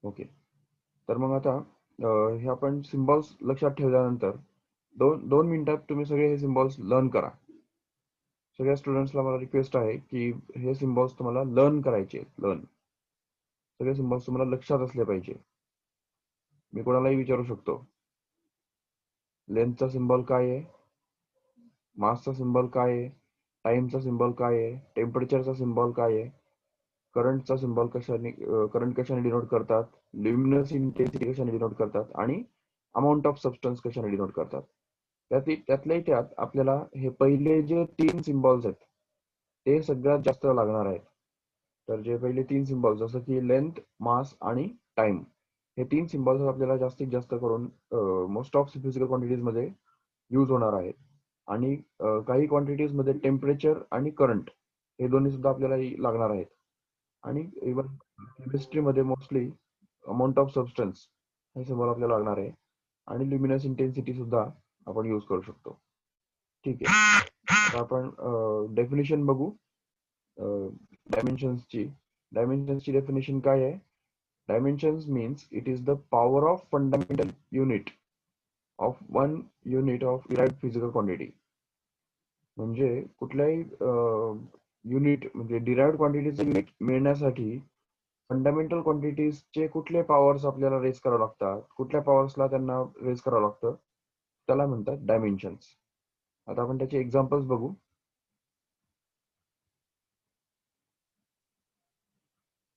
Okay. तर मग आता हे आपण सिम्बॉल्स लक्षात ठेवल्यानंतर 2 मिनिटात तुम्ही सगळे हे सिम्बॉल्स लर्न करा. सगळ्या स्टुडंट्सला मला रिक्वेस्ट आहे की हे सिम्बॉल्स तुम्हाला लर्न करायचे. सगळे सिम्बॉल्स तुम्हाला लक्षात असले पाहिजे. मी कोणालाही विचारू शकतो, लेंथचा सिम्बॉल काय आहे, मासचा सिम्बॉल काय आहे, टाइमचा सिम्बॉल काय आहे, टेम्परेचरचा सिम्बॉल काय आहे, करंटचा सिम्बॉल करंट कशाने डिनोट करतात, ल्युमिनस इंटेन्सिटी कशाने डिनोट करतात आणि अमाऊंट ऑफ सबस्टन्स कशाने डिनोट करतात. त्यातल्याही त्यात आपल्याला हे पहिले जे 3 सिम्बॉल्स आहेत ते सगळ्यात जास्त लागणार आहेत. तर जे पहिले 3 सिम्बॉल्स जसं की लेंथ, मास आणि टाइम, हे 3 सिम्बॉल्स आपल्याला जास्तीत जास्त करून मोस्ट ऑफ फिजिकल क्वांटिटीज मध्ये यूज होणार आहेत. आणि काही क्वांटिटीज मध्ये टेम्परेचर आणि करंट हे दोन्ही सुद्धा आपल्याला लागणार आहेत. आणि इव्हन केमिस्ट्रीमध्ये मोस्टली अमाऊंट ऑफ सबस्टन्स हे सिम्बॉल आपल्याला लागणार आहे. आणि ल्युमिनस इंटेन्सिटी सुद्धा आपण यूज करू शकतो. ठीक आहे. आता आपण डेफिनेशन बघू डायमेन्शन्सची. डायमेन्शन्सची डेफिनेशन काय आहे? Dimensions means it is the power of fundamental unit of one unit of derived physical quantity. म्हणजे कुठल्याही युनिट म्हणजे डिराइव्हड क्वांटिटीचं युनिट मिळण्यासाठी फंडामेंटल क्वांटिटीजचे कुठले पॉवर्स आपल्याला रेज करावं लागतात, कुठल्या पॉवर्सला त्यांना रेज करावं लागतं, त्याला म्हणतात डायमेन्शन्स. आता आपण त्याचे एक्झाम्पल्स बघू.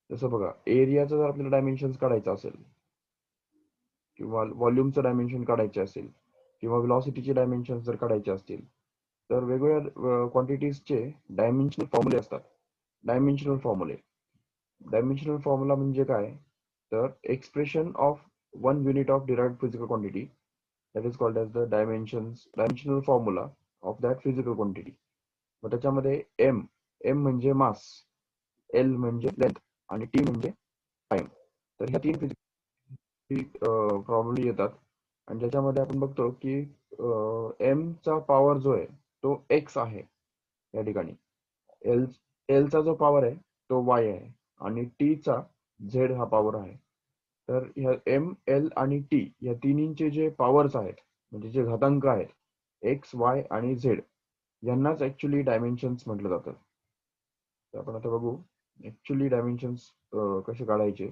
जसं बघा, एरियाचं जर आपल्याला डायमेन्शन्स काढायचं असेल किंवा व्हॉल्यूमचं डायमेन्शन काढायचे असेल किंवा व्हेलॉसिटीचे डायमेन्शन्स जर काढायचे असतील तर वेगवेगळ्या क्वांटिटीजचे डायमेन्शनल फॉर्म्युले असतात. डायमेन्शनल फॉर्म्युले डायमेन्शनल फॉर्म्युला म्हणजे काय? तर expression of one unit of derived physical quantity that is called as the dimensional formula of that physical quantity. मग त्याच्यामध्ये m म्हणजे मास, l म्हणजे लेंथ आणि t म्हणजे टाइम. तर ह्या 3 प्रॉब्लेम येतात आणि ज्याच्यामध्ये आपण बघतो की m चा पॉवर जो आहे तो x आहे या ठिकाणी. l चा जो पॉवर आहे तो y आहे आणि t चा z हा पॉवर आहे. तर ह्या m, l आणि t या तिन्हींचे जे पॉवर्स आहेत म्हणजे जे घातांक आहेत x, y आणि z यांनाच ऍक्च्युली डायमेन्शन्स म्हटलं जातं. तर आपण आता बघू ऍक्च्युली डायमेन्शन्स कसे काढायचे.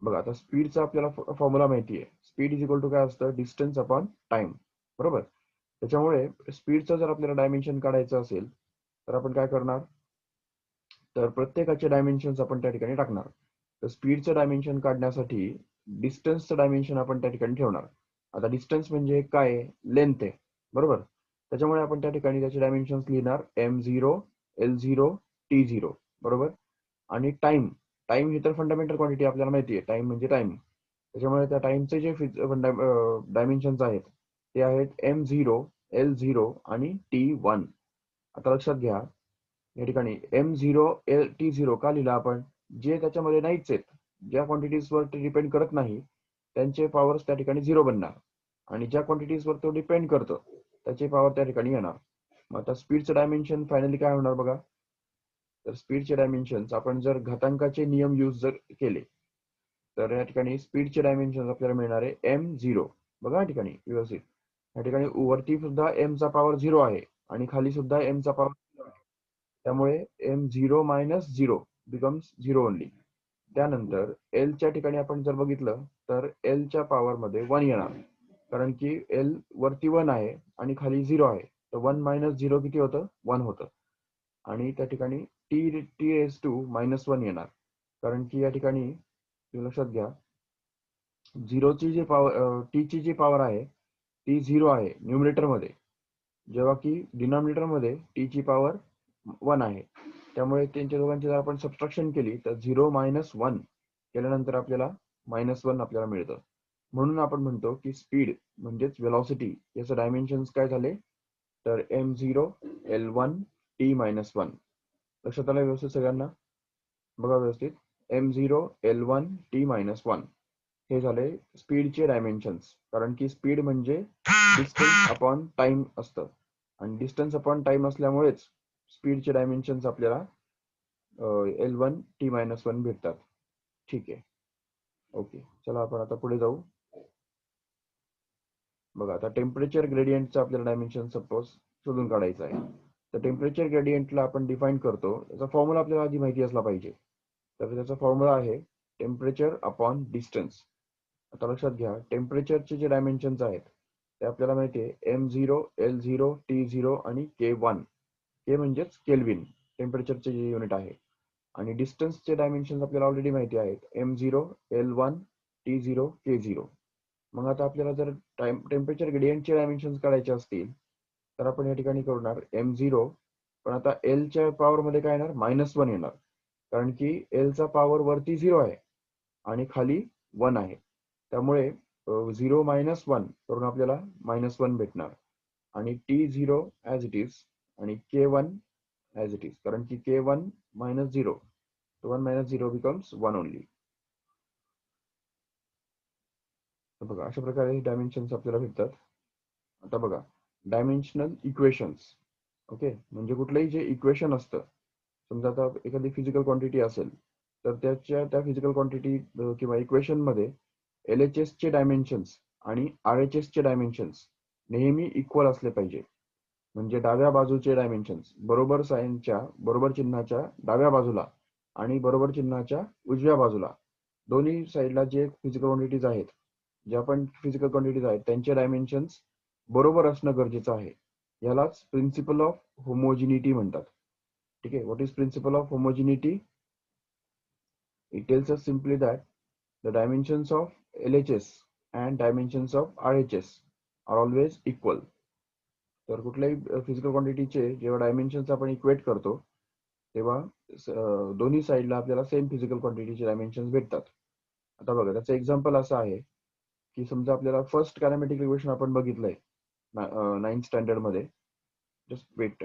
बघा, आता स्पीडचा आपल्याला फॉर्म्युला माहिती आहे. स्पीड इज इक्वल टू काय असतं? डिस्टन्स अपॉन टाइम, बरोबर. त्याच्यामुळे स्पीडचं जर आपल्याला डायमेन्शन काढायचं असेल तर आपण काय करणार? तर प्रत्येकाचे डायमेन्शन्स आपण त्या ठिकाणी टाकणार. तर स्पीडचं डायमेन्शन काढण्यासाठी डिस्टन्सचं डायमेन्शन आपण त्या ठिकाणी ठेवणार. आता डिस्टन्स म्हणजे काय? लेंथ आहे, बरोबर. त्याच्यामुळे आपण त्या ठिकाणी त्याचे डायमेन्शन्स लिहिणार m0, l0, t0, बरोबर. आणि टाइम टाइम ही तर फंडामेंटल क्वांटिटी आपल्याला माहिती आहे. टाइम म्हणजे टाइम. त्याच्यामुळे त्या टाइमचे जे डायमेन्शन्स आहेत ते आहेत m0, l0 आणि t1. आता लक्षात घ्या, या ठिकाणी m0, t0 का लिहिला आपण? जे त्याच्यामध्ये नाहीच आहेत, ज्या क्वांटिटीजवर ते डिपेंड करत नाही त्यांचे पॉवर्स त्या ठिकाणी 0 बनणार आणि ज्या क्वांटिटीजवर तो डिपेंड करतो त्याचे पॉवर त्या ठिकाणी येणार. मग आता स्पीडचं डायमेन्शन फायनली काय होणार बघा. तर स्पीडचे डायमेन्शन्स आपण जर घातांकाचे नियम यूज जर केले तर या ठिकाणी स्पीडचे डायमेन्शन आपल्याला मिळणार आहे m0. बघा या ठिकाणी व्यवस्थित, या ठिकाणी वरती सुद्धा m चा पॉवर 0 आहे आणि खाली सुद्धा m चा पॉवर 0 आहे. त्यामुळे m0 मायनस 0 बिकम्स 0 ओनली. त्यानंतर l च्या ठिकाणी आपण जर बघितलं तर l च्या पॉवर मध्ये 1 येणार, कारण की l वरती 1 आहे आणि खाली 0 आहे. तर 1 मायनस 0 किती होतं? 1 होतं. आणि त्या ठिकाणी t-1 येणार, कारण की या ठिकाणी लक्षात घ्या, झिरोची जी पॉवर टी ची जी पॉवर आहे ती 0 आहे न्यूमरेटर मध्ये, जेव्हा की डिनॉमिनेटर मध्ये टी ची पॉवर 1 आहे. त्यामुळे त्यांच्या दोघांची जर आपण सबट्रॅक्शन केली तर 0 मायनस 1 केल्यानंतर आपल्याला -1 आपल्याला मिळतं. म्हणून आपण म्हणतो की स्पीड म्हणजेच वेलॉसिटी याचं डायमेन्शन्स काय झाले? तर m0, l1, t-1. लक्षात आलं व्यवस्थित सगळ्यांना? बघा व्यवस्थित, m0, l1, t-1 हे झाले स्पीडचे डायमेन्शन्स. कारण की स्पीड म्हणजे डिस्टन्स अपॉन टाइम असतं आणि डिस्टन्स अपॉन टाइम असल्यामुळेच स्पीडचे डायमेन्शन्स आपल्याला l1, t-1 भेटतात. ठीक आहे. ओके, चला आपण आता पुढे जाऊ. बघा, आता टेम्परेचर ग्रेडियंटचं आपल्याला डायमेन्शन सपोज शोधून काढायचं आहे. तर टेम्परेचर ग्रेडियंटला आपण डिफाईन करतो, त्याचा फॉर्म्युला आपल्याला आधी माहिती असला पाहिजे. तर त्याचा फॉर्म्युला आहे टेम्परेचर अपॉन डिस्टन्स. आता लक्षात घ्या, टेम्परेचरचे जे डायमेन्शन्स आहेत ते आपल्याला माहिती आहे M0, L0, T0 आणि K1. के म्हणजेच केल्विन, टेम्परेचरचे जे युनिट आहे. आणि डिस्टन्सचे डायमेन्शन्स आपल्याला ऑलरेडी माहिती आहेत, M0, L1, T0, K0. मग आता आपल्याला जर टेम्परेचर ग्रेडियंटचे डायमेन्शन्स काढायचे असतील तर आपण या ठिकाणी करणार M0, पण आता L च्या पॉवर मध्ये काय येणार, -1 येणार, कारण की L चा पॉवर वरती 0 आहे आणि खाली 1 आहे. त्यामुळे 0 - 1 करून आपल्याला -1 भेटणार. आणि T0 ॲज इट इज आणि K1 ॲज इट इज, कारण की K1 - 0, 1 - 0 बिकम्स 1 ओनली. तर बघा, अशा प्रकारे डायमेन्शन्स आपल्याला भेटतात. आता बघा, डायमेन्शनल इक्वेशन्स. ओके, म्हणजे कुठलंही जे इक्वेशन असतं, समजा आता एखादी फिजिकल क्वांटिटी असेल तर त्या फिजिकल क्वांटिटी किंवा इक्वेशन मध्ये LHS चे डायमेन्शन्स आणि RHS चे डायमेन्शन्स नेहमी इक्वल असले पाहिजे. म्हणजे डाव्या बाजूचे डायमेन्शन्स बरोबर साइनच्या, बरोबर चिन्हाच्या डाव्या बाजूला आणि बरोबर चिन्हाच्या उजव्या बाजूला, दोन्ही साईडला जे फिजिकल क्वांटिटीज आहेत, ज्या पण फिजिकल क्वांटिटीज आहेत त्यांचे डायमेन्शन्स बरोबर असणं गरजेचं आहे. यालाच प्रिन्सिपल ऑफ होमोजिनिटी म्हणतात. ठीक आहे, what is principle of homogeneity? It tells us simply that the dimensions of LHS and dimensions of RHS are always equal. तर कुठल्याही फिजिकल क्वांटिटीचे जेव्हा डायमेन्शन्स आपण इक्वेट करतो तेव्हा दोन्ही साईडला आपल्याला सेम फिजिकल क्वांटिटीचे डायमेन्शन्स भेटतात. आता बघा, त्याचं एक्झाम्पल असं आहे की समजा आपल्याला फर्स्ट कायनेमॅटिक इक्वेशन आपण बघितलंय 9th स्टँडर्ड मध्ये. Just wait.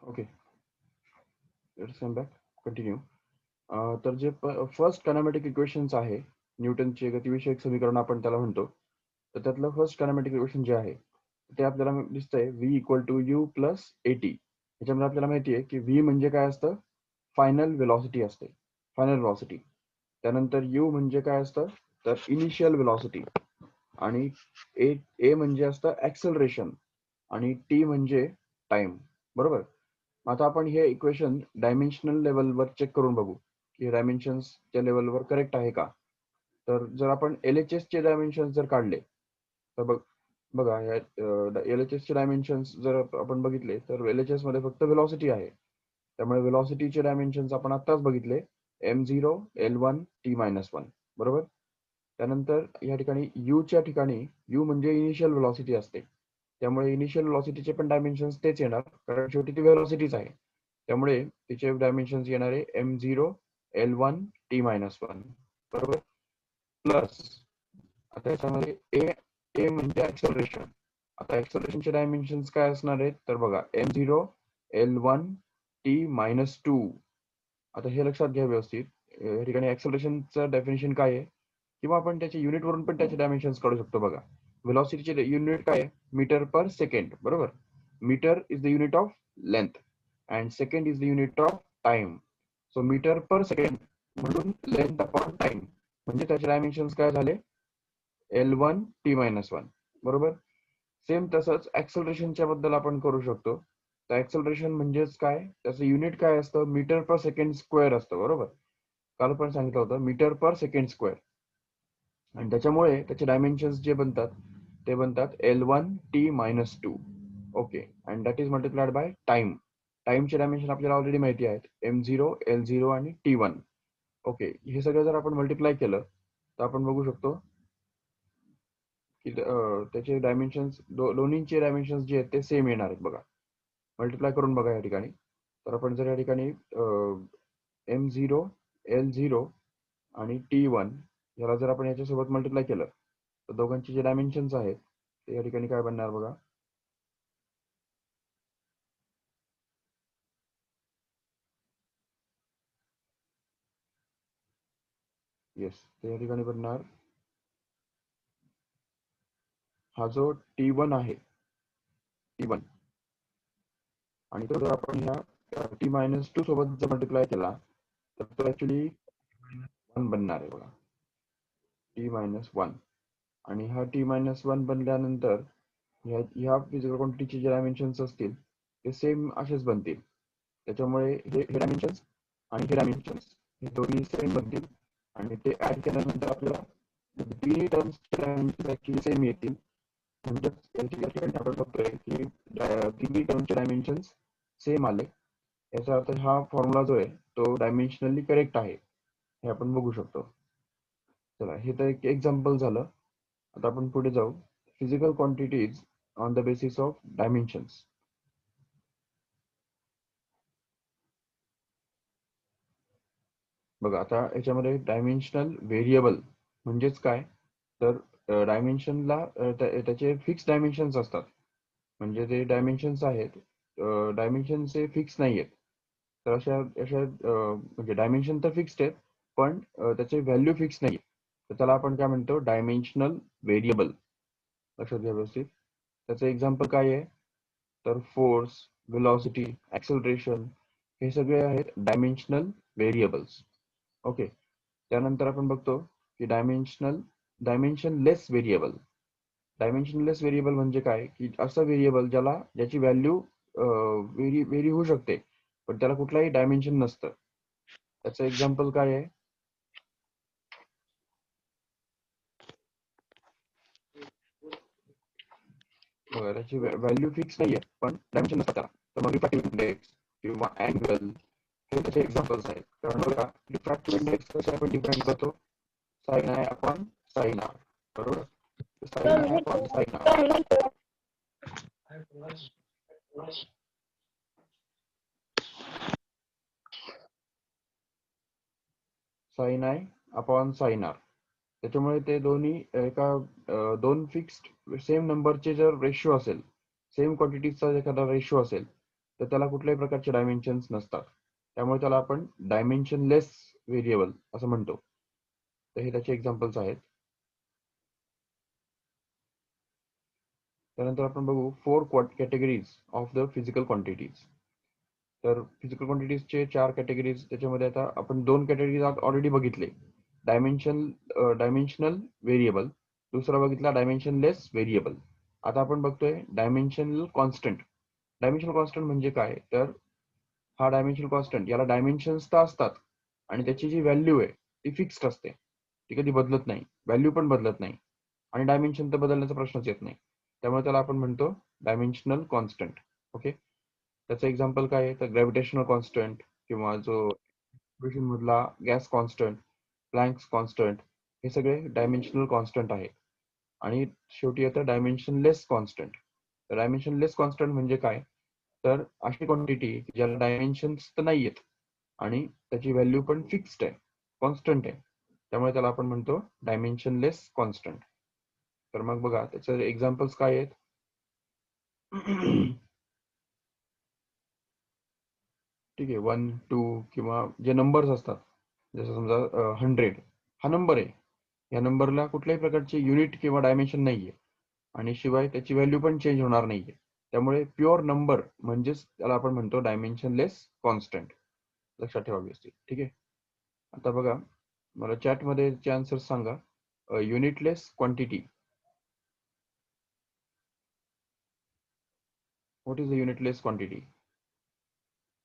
Okay, let's come back, continue. तर जे फर्स्ट कायनेमॅटिक इक्वेशन्स आहे, न्यूटनचे गतिविषयक समीकरण आपण त्याला म्हणतो, तर त्यातलं फर्स्ट कायनेमॅटिक इक्वेशन जे आहे ते आपल्याला दिसतंय V = U + AT. याच्यामध्ये आपल्याला माहिती आहे की V म्हणजे काय असतं, फायनल वेलॉसिटी असते, फायनल वेलॉसिटी. त्यानंतर U म्हणजे काय असतं, तर इनिशियल वेलॉसिटी. आणि A म्हणजे असतं ऍक्सलरेशन आणि T म्हणजे टाइम. बरोबर. आता आपण हे इक्वेशन डायमेन्शनल लेवलवर चेक करून बघू की डायमेन्शन्सच्या लेवलवर करेक्ट आहे का. तर जर आपण LHS चे डायमेन्शन्स जर काढले तर बघा, LHS चे डायमेन्शन्स जर आपण बघितले तर LHS मध्ये फक्त वेलॉसिटी आहे. त्यामुळे वेलॉसिटीचे डायमेन्शन्स आपण आत्ताच बघितले, M0, L1, T-1. बरोबर. त्यानंतर या ठिकाणी U च्या ठिकाणी U म्हणजे इनिशियल वेलॉसिटी असते, त्यामुळे इनिशियल वेलॉसिटीचे पण डायमेन्शन्स तेच येणार, कारण शेवटी ती वेलॉसिटीच आहे. त्यामुळे तिचे डायमेन्शन्स येणार आहे M0, L1, T-1. बरोबर. प्लस आता याच्यामध्ये ए म्हणजे ऍक्सलरेशन. आता ऍक्सलरेशनचे डायमेन्शन्स काय असणार आहेत, तर बघा M0, L1, T-2. आता हे लक्षात घ्या व्यवस्थित. या ठिकाणी ऍक्सलरेशनचं डेफिनेशन काय आहे, किंवा आपण त्याच्या युनिट वरून पण त्याचे डायमेन्शन्स काढू शकतो. बघा, व्हेलॉसिटीचे युनिट काय आहे, मीटर पर सेकंड. बरोबर. Metre is the unit of length and second is the unit of time. So metre per second म्हणून लेंथ अपॉन टाइम, म्हणजे त्याचे डायमेन्शन्स काय झाले, L1, T-1. बरोबर. सेम तसंच ऍक्सलरेशनच्या बद्दल आपण करू शकतो. तर ऍक्सलरेशन म्हणजेच काय, त्याचं युनिट काय असतं, मीटर पर सेकंड स्क्वेअर असतं. बरोबर. काल पण सांगितलं होतं, मीटर पर सेकंड स्क्वेअर. आणि त्याच्यामुळे त्याचे डायमेन्शन्स जे बनतात ते बनतात L1T-2. Okay, and that is multiplied by time. टाइमचे डायमेन्शन आपल्याला ऑलरेडी माहिती आहेत, M0, L0 आणि T1. ओके, हे सगळं जर आपण मल्टिप्लाय केलं तर आपण बघू शकतो की त्याचे डायमेन्शन्स दोन्हींचे डायमेन्शन्स जे आहेत ते सेम येणार आहेत. बघा, मल्टिप्लाय करून बघा या ठिकाणी. तर आपण जर या ठिकाणी M0, L0 आणि T1 याला जर आपण याच्यासोबत मल्टिप्लाय केलं तर दोघांचे जे डायमेन्शन्स आहेत ते या ठिकाणी काय बनणार बघा. येस, ते या ठिकाणी बनणार, हा जो T1 आहे, T1, आणि तो जर आपण ह्या T-2 सोबत जर मल्टिप्लाय केला तर तो ऍक्च्युली 1 बनणार आहे बघा, T-1. आणि हा T-1 बनल्यानंतर ह्या फिजिकल क्वांटिटीचे जे डायमेन्शन्स असतील ते सेम असेच बनतील. त्याच्यामुळे हे डायमेन्शन्स आणि हे डायमेन्शन्स हे दोन्ही सेम बनतील आणि ते ऍड केल्यानंतर आपल्याला तिन्ही टर्म्सचे डायमेन्शन्स ऍक्च्युली सेम येतील. म्हणजेच आपण बघतोय की तिन्ही टर्मचे डायमेन्शन्स सेम आले. याचा अर्थ हा फॉर्म्युला जो आहे तो डायमेन्शनली करेक्ट आहे हे आपण बघू शकतो. चला, हे तर एक एक्झाम्पल झालं. आता आपण पुढे जाऊ. Physical quantities on the basis of dimensions. बघा, आता याच्यामध्ये डायमेन्शनल व्हेरिएबल म्हणजेच काय, तर डायमेन्शनला त्याचे फिक्स डायमेन्शन्स असतात. म्हणजे ते डायमेन्शन्स आहेत, डायमेन्शन्स हे फिक्स नाही आहेत. तर अशा अशा म्हणजे डायमेन्शन तर फिक्स्ड आहेत पण त्याचे व्हॅल्यू फिक्स नाही. तर त्याला आपण काय म्हणतो, डायमेन्शनल व्हेरिएबल. लक्षात घ्या व्यवस्थित. त्याचं एक्झाम्पल काय आहे, तर फोर्स, वेलॉसिटी, ऍक्सेलरेशन हे सगळे आहेत डायमेन्शनल व्हेरिएबल्स. ओके, त्यानंतर आपण बघतो की डायमेन्शनलेस व्हेरिएबल. डायमेन्शनलेस व्हेरिएबल म्हणजे काय, की असं व्हेरिएबल ज्याची व्हॅल्यू व्हेरी होऊ शकते पण त्याला कुठलाही डायमेन्शन नसतं. त्याचं एक्झाम्पल काय आहे, त्याची व्हॅल्यू फिक्स नाहीये पण डायमेन्शन नसतात त्याला. तर मग रिफ्रॅक्टिव्ह इंडेक्स किंवा अँगल हे त्याचे एक्झाम्पल्स आहेत. कारण बघा, रिफ्रॅक्टिव्ह इंडेक्स कसं आपण डिफाईन करतो, sine i upon sine r. बरोबर, sine i upon sine r, sine i upon sine r. त्याच्यामुळे ते दोन्ही दोन फिक्स्ड सेम नंबरचे जर रेशो असेल, सेम क्वांटिटीचा एखादा रेशो असेल तर त्याला कुठल्याही प्रकारचे डायमेन्शन्स नसतात. त्यामुळे त्याला आपण डायमेन्शनलेस व्हेरिएबल असं म्हणतो. तर हे त्याचे एक्झाम्पल्स आहेत. त्यानंतर आपण बघू 4 categories of the physical quantities. तर फिजिकल क्वांटिटीजचे 4 कॅटेगरीज. त्याच्यामध्ये आता आपण 2 कॅटेगरीज ऑलरेडी बघितले, डायमेन्शनल व्हेरिएबल, दुसरा बघितला डायमेन्शनलेस व्हेरिएबल. आता आपण बघतोय डायमेन्शनल कॉन्स्टंट. डायमेन्शनल कॉन्स्टंट म्हणजे काय, तर हा डायमेन्शनल कॉन्स्टंट याला डायमेन्शन्स तर असतात आणि त्याची जी व्हॅल्यू आहे ती फिक्स्ड असते, ती कधी बदलत नाही, व्हॅल्यू पण बदलत नाही आणि डायमेन्शन तर बदलण्याचा प्रश्नच येत नाही. त्यामुळे त्याला आपण म्हणतो डायमेन्शनल कॉन्स्टंट. ओके, त्याचं एक्झाम्पल काय आहे, तर ग्रॅव्हिटेशनल कॉन्स्टंट किंवा जो इक्वेशन मधला गॅस कॉन्स्टंट, प्लँक्स कॉन्स्टंट, हे सगळे डायमेन्शनल कॉन्स्टंट आहेत. आणि शेवटी येतं डायमेन्शनलेस कॉन्स्टंट. तर डायमेन्शनलेस कॉन्स्टंट म्हणजे काय, तर अशी क्वांटिटी ज्याला डायमेन्शन्स तर नाही आहेत आणि त्याची व्हॅल्यू पण फिक्स्ड आहे, कॉन्स्टंट आहे. त्यामुळे त्याला आपण म्हणतो डायमेन्शनलेस कॉन्स्टंट. तर मग बघा त्याचे एक्झाम्पल्स काय आहेत. ठीक आहे, 1, 2 किंवा जे नंबर्स असतात, जसं समजा 100 हा नंबर आहे. या नंबरला कुठल्याही प्रकारचे युनिट किंवा डायमेन्शन नाहीये आणि शिवाय त्याची व्हॅल्यू पण चेंज होणार नाहीये. त्यामुळे प्युअर नंबर म्हणजेच त्याला आपण म्हणतो डायमेन्शनलेस कॉन्स्टंट. लक्षात ठेवा व्यवस्थित. ठीक आहे, आता बघा, मला चॅट मध्ये आन्सर सांगा. Unitless quantity, what is a unitless quantity?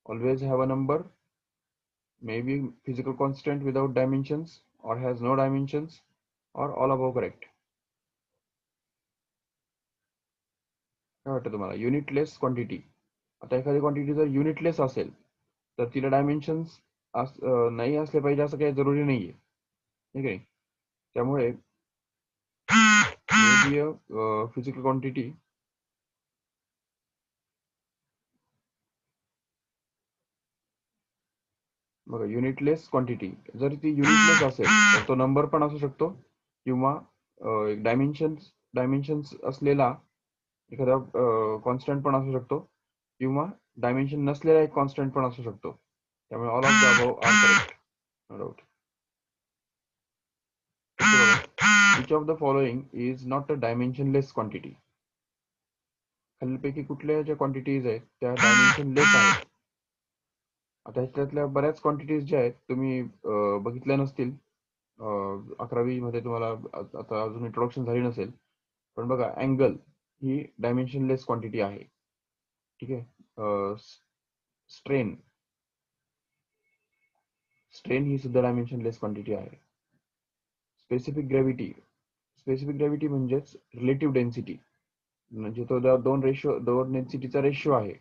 Always have a number, maybe physical constant without dimensions or has no dimensions, और ऑल अबाव करेक्ट? काय वाटतं तुम्हाला? युनिटलेस क्वांटिटी. आता एखादी क्वांटिटी जर युनिटलेस असेल तर तिला डायमेन्शन्स नाही असले पाहिजे असं काही जरुरी नाहीये, ठीक आहे. त्यामुळे फिजिकल क्वांटिटी बघा, युनिटलेस क्वांटिटी जर ती युनिटलेस असेल तर तो नंबर पण असू शकतो किंवा डायमेन्शन्स डायमेन्शन्स असलेला एखादा कॉन्स्टंट पण असू शकतो किंवा डायमेन्शन नसलेला एक कॉन्स्टंट पण असू शकतो. त्यामुळे all of the above are correct, no doubt. Which of the following is not a dimensionless quantity? खालीलपैकी कुठल्या ज्या क्वांटिटीज आहेत त्या डायमेन्शनलेस आहेत? आता ह्याच्यातल्या बऱ्याच क्वांटिटीज ज्या आहेत तुम्ही बघितल्या नसतील, 11वी मध्ये तुम्हाला आता अजून इंट्रोडक्शन झाली नसेल, पण बघा अँगल ही डायमेन्शनलेस क्वांटिटी आहे, ठीक आहे. स्ट्रेन स्ट्रेन ही सुद्धा डायमेन्शनलेस क्वांटिटी आहे. स्पेसिफिक ग्रॅव्हिटी म्हणजेच रिलेटिव्ह डेन्सिटी, म्हणजे तो दोन डेन्सिटीचा रेशो आहे.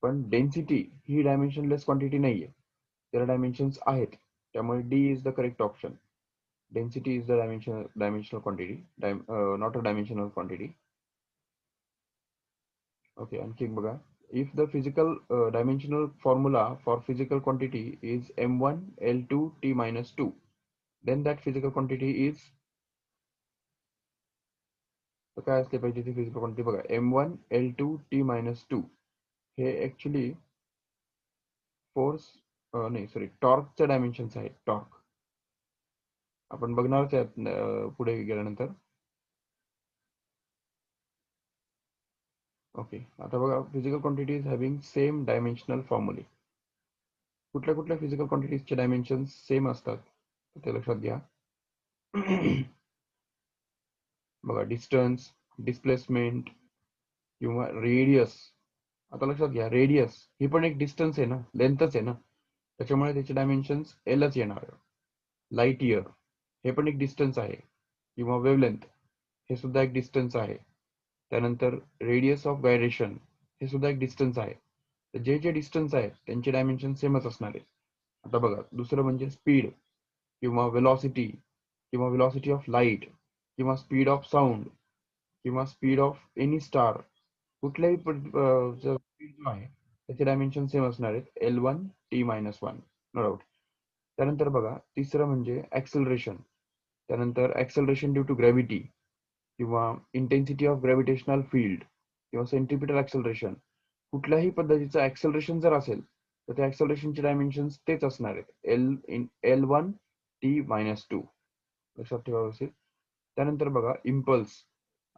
पण डेन्सिटी ही डायमेन्शनलेस क्वांटिटी नाहीये, त्याला डायमेन्शन्स आहेत. त्यामुळे D is the correct option. Density is the dimensional quantity, not a dimensional quantity. Okay, आणखी एक बघा. If the physical dimensional formula for physical quantity is m1 l2 t-2, then that physical quantity is, तर काय असले पाहिजे ती physical quantity? बघा, m1 l2 t-2 हे ऍक्च्युली फोर्स, नाही सॉरी, टॉर्कचे डायमेन्शन्स आहेत. टॉर्क आपण बघणारच आहेत पुढे गेल्यानंतर. ओके, आता बघा, physical quantities having same dimensional फॉर्म्युले. कुठल्या कुठल्या फिजिकल क्वांटिटीजचे डायमेन्शन्स सेम असतात ते लक्षात घ्या. बघा, डिस्टन्स, डिस्प्लेसमेंट किंवा रेडियस. आता लक्षात घ्या, रेडियस ही पण एक डिस्टन्स आहे ना, लेंथच आहे ना, त्याच्यामुळे त्याचे डायमेन्शन्स एलच येणार. लाईट इयर हे पण एक डिस्टन्स आहे, किंवा वेवलेंथ हे सुद्धा एक डिस्टन्स आहे. त्यानंतर रेडियस ऑफ गायरेशन हे सुद्धा एक डिस्टन्स आहे. तर जे जे डिस्टन्स आहेत त्यांचे डायमेन्शन सेमच असणार आहे. आता बघा, दुसरं म्हणजे स्पीड किंवा वेलॉसिटी किंवा वेलॉसिटी ऑफ लाईट किंवा स्पीड ऑफ साऊंड किंवा स्पीड ऑफ एनी स्टार, कुठल्याही स्पीड जो आहे त्याचे डायमेन्शन सेम असणार आहेत, L1 T-1, नो डाऊट. त्यानंतर बघा, तिसरं म्हणजे ऍक्सेलरेशन. त्यानंतर ऍक्सेलरेशन ड्यू टू ग्रॅव्हिटी किंवा इंटेन्सिटी ऑफ ग्रॅव्हिटेशनल फील्ड किंवा सेंट्रिपिटल ऍक्सेलरेशन. कुठल्याही पद्धतीचं ऍक्सेलरेशन जर असेल तर त्या ऍक्सेलरेशनचे डायमेन्शन्स तेच असणार आहेत, L1 T-2. लक्षात ठेवा व्यवस्थित. त्यानंतर बघा, इम्पल्स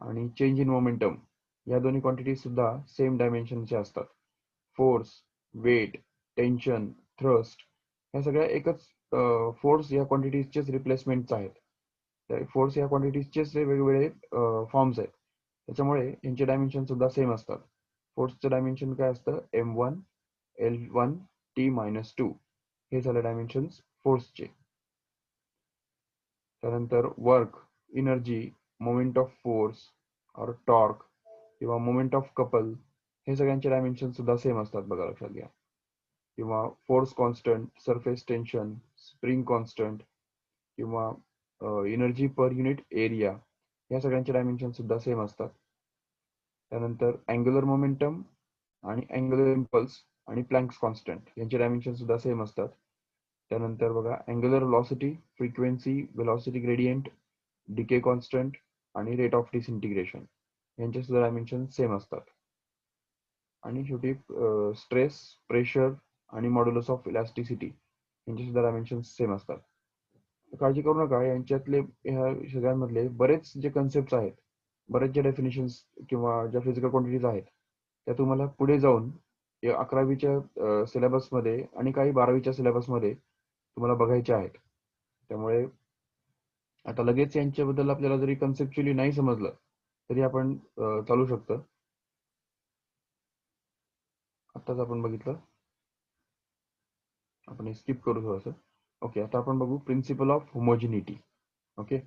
आणि चेंज इन मोमेंटम या दोन्ही क्वांटिटी सुद्धा सेम डायमेन्शनचे असतात. फोर्स, वेट, टेन्शन, थ्रस्ट ह्या सगळ्या एकच, फोर्स या क्वांटिटीजचेच रिप्लेसमेंट्स आहेत. फोर्स या क्वांटिटीजचेच वेगवेगळे फॉर्म्स आहेत, त्याच्यामुळे यांचे डायमेन्शन सुद्धा सेम असतात. फोर्सचं डायमेन्शन काय असतं? M1 L1 T-2 हे झाले डायमेन्शन्स फोर्सचे. त्यानंतर work, energy, moment of force और टॉर्क किंवा मोमेंट ऑफ कपल हे सगळ्यांचे डायमेन्शन सुद्धा सेम असतात, बघा लक्षात घ्या. किंवा force constant, surface tension, spring constant किंवा एनर्जी पर युनिट एरिया या सगळ्यांचे डायमेन्शन सुद्धा सेम असतात. त्यानंतर अँग्युलर मोमेंटम आणि अँग्युलर इम्पल्स आणि प्लँक्स कॉन्स्टंट यांचे डायमेन्शन सुद्धा सेम असतात. त्यानंतर बघा, angular velocity, frequency, velocity gradient, decay constant आणि रेट ऑफ डिसइंटिग्रेशन यांचे सुद्धा डायमेन्शन सेम असतात. आणि शेवटी स्ट्रेस, प्रेशर आणि मॉड्युलस ऑफ इलास्टिसिटी यांचे सुद्धा डायमेन्शन सेम असतात. काळजी करू नका, यांच्यातले ह्या सगळ्यांमधले बरेच जे कन्सेप्ट आहेत, बरेच जे डेफिनेशन्स किंवा ज्या फिजिकल क्वांटिटीज आहेत त्या तुम्हाला पुढे जाऊन 11वीच्या सिलेबसमध्ये आणि काही 12वीच्या सिलेबसमध्ये तुम्हाला बघायचे आहेत. त्यामुळे आता लगेच यांच्याबद्दल आपल्याला जरी कन्सेप्च्युअली नाही समजलं तरी आपण चालू शकतं. आताच आपण बघितलं, आपण स्किप करू थोडंसं. ओके, आता आपण बघू प्रिन्सिपल ऑफ होमोजिनिटी. ओके,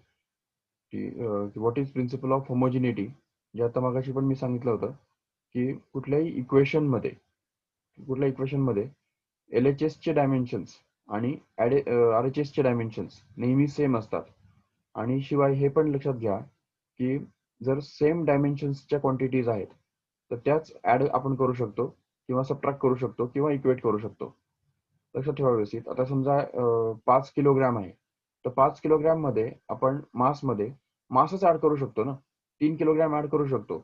की what is principle of homogeneity, जे आता मगाशी पण मी सांगितलं होतं की कुठल्याही इक्वेशनमध्ये LHS चे डायमेन्शन्स आणि RHS चे डायमेन्शन्स नेहमी सेम असतात. आणि शिवाय हे पण लक्षात घ्या की जर सेम डायमेन्शन्सच्या क्वांटिटीज आहेत तर त्याच ऍड आपण करू शकतो किंवा सबट्रॅक्ट करू शकतो किंवा इक्वेट करू शकतो. लक्षात ठेवा व्यवस्थित. आता समजा 5 किलोग्रॅम आहे, तर 5 किलोग्रॅम मध्ये आपण मासच ऍड करू शकतो ना. 3 किलोग्रॅम ऍड करू शकतो.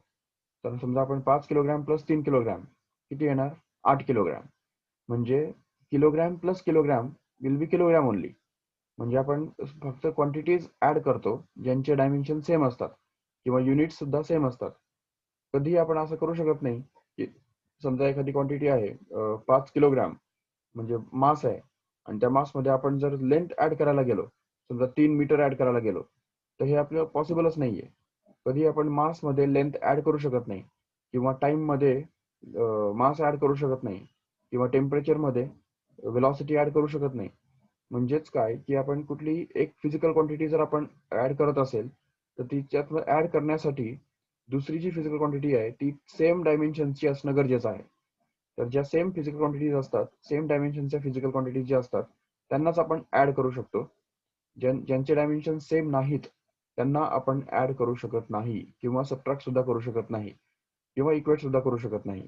तर समजा आपण 5 किलोग्रॅम प्लस 3 किलोग्रॅम किती येणार? 8 किलोग्रॅम. म्हणजे kilogram plus kilogram will be kilogram only. म्हणजे आपण फक्त क्वांटिटीज ऍड करतो ज्यांचे डायमेन्शन सेम असतात किंवा युनिट सुद्धा सेम असतात. कधीही आपण असं करू शकत नाही की समजा एखादी क्वांटिटी आहे 5 किलोग्रॅम म्हणजे मास आहे, आणि त्या मास मध्ये आपण जर लेंथ ऍड करायला गेलो, समजा 3 मीटर ऍड करायला गेलो, तर हे आपल्याला पॉसिबलच नाहीये. कधी आपण मास मध्ये लेंथ ऍड करू शकत नाही किंवा टाइम मध्ये मास ऍड करू शकत नाही किंवा टेम्परेचर मध्ये वेलॉसिटी ऍड करू शकत नाही. म्हणजेच काय की आपण कुठली एक फिजिकल क्वांटिटी जर आपण ऍड करत असेल तर तिच्यात ऍड करण्यासाठी दुसरी जी फिजिकल क्वांटिटी आहे ती सेम डायमेन्शनची असणं गरजेचं आहे. तर ज्या सेम फिजिकल क्वांटिटीज असतात, सेम डायमेन्शनच्या फिजिकल क्वांटिटीज ज्या असतात त्यांनाच आपण ऍड करू शकतो. ज्यांचे डायमेन्शन सेम नाहीत त्यांना आपण ऍड करू शकत नाही किंवा सबट्रॅक्ट सुद्धा करू शकत नाही किंवा इक्वेट सुद्धा करू शकत नाही.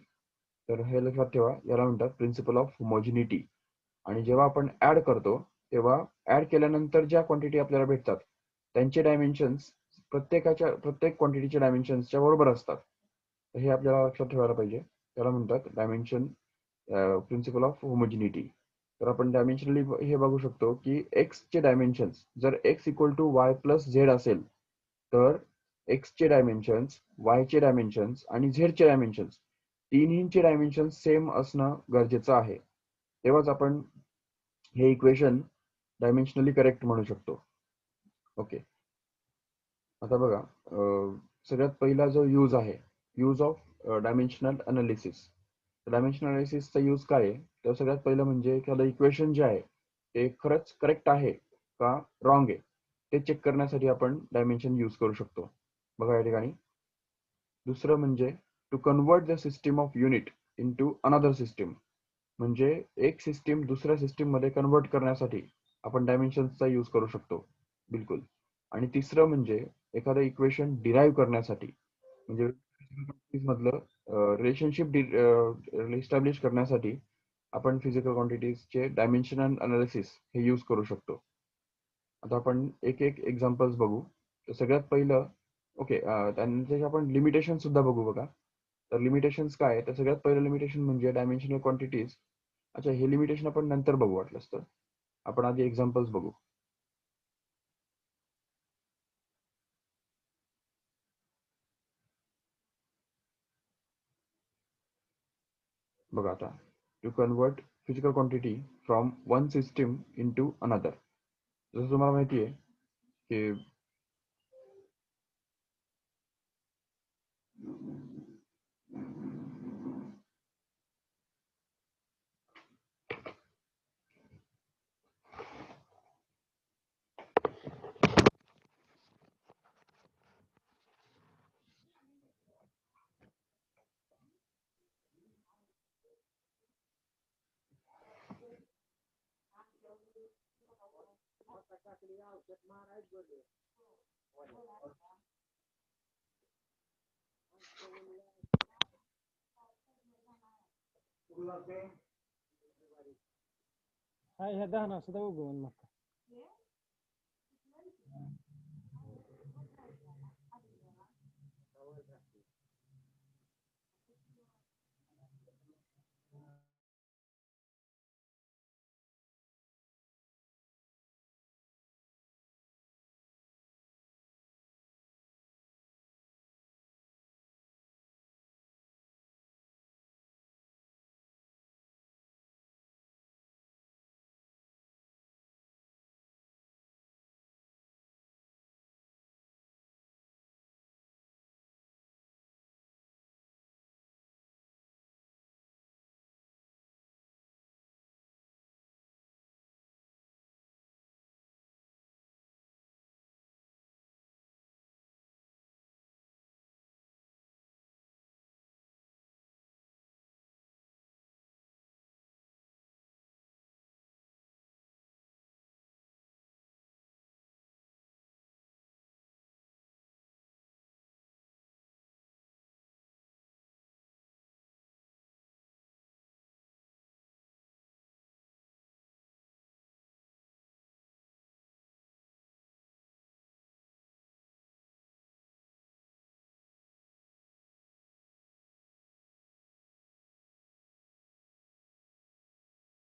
तर हे लक्षात ठेवा, याला म्हणतात प्रिन्सिपल ऑफ होमोजिनिटी. आणि जेव्हा आपण ऍड करतो तेव्हा ऍड केल्यानंतर ज्या क्वांटिटी आपल्याला भेटतात त्यांचे डायमेन्शन्स प्रत्येक क्वांटिटीच्या डायमेन्शन्सच्या बरोबर असतात. हे आपल्याला लक्षात ठेवायला पाहिजे. त्याला म्हणतात डायमेन्शन प्रिन्सिपल ऑफ होमोजिनिटी. तर आपण डायमेन्शनली हे बघू शकतो की एक्स चे डायमेन्शन्स जर x equal to Y plus Z असेल तर एक्स चे डायमेन्शन्स, वाय चे डायमेन्शन्स आणि झेड चे डायमेन्शन्स तिन्हींचे डायमेन्शन्स सेम असणं गरजेचं आहे. तेव्हाच आपण हे इक्वेशन डायमेन्शनली करेक्ट म्हणू शकतो. ओके. आता बघा, सगळ्यात पहिला जो यूज आहे, use of dimensional analysis. Dimensional अनालिसिसचा यूज काय आहे? तर सगळ्यात पहिलं म्हणजे एखादं इक्वेशन जे आहे ते खरंच करेक्ट आहे का रॉंग आहे ते चेक करण्यासाठी आपण डायमेन्शन यूज करू शकतो. बघा या ठिकाणी. दुसरं म्हणजे to convert the system of unit into another system. म्हणजे एक सिस्टीम दुसऱ्या सिस्टीम मध्ये कन्वर्ट करण्यासाठी आपण डायमेन्शन्सचा यूज करू शकतो. बिलकुल. आणि तिसरं म्हणजे एखादं इक्वेशन डिराईव्ह करण्यासाठी, म्हणजे मधलं रिलेशनशिप एस्टॅब्लिश करण्यासाठी आपण फिजिकल क्वांटिटीजचे डायमेन्शनल अनालिसिस हे यूज करू शकतो. आता आपण एक एक एक्झाम्पल्स बघू. तर सगळ्यात पहिलं, ओके, त्यानंतर आपण लिमिटेशन सुद्धा बघू. बघा, तर लिमिटेशन्स काय आहे? तर सगळ्यात पहिलं लिमिटेशन म्हणजे डायमेन्शनल क्वांटिटीज. अच्छा, हे लिमिटेशन आपण नंतर बघू वाटलंच तर. आपण आधी एक्झाम्पल्स बघू. बघा आता, to convert physical quantity from one system into another. जसं तुम्हाला माहिती आहे की Hai, hadaan sudah ugun maka.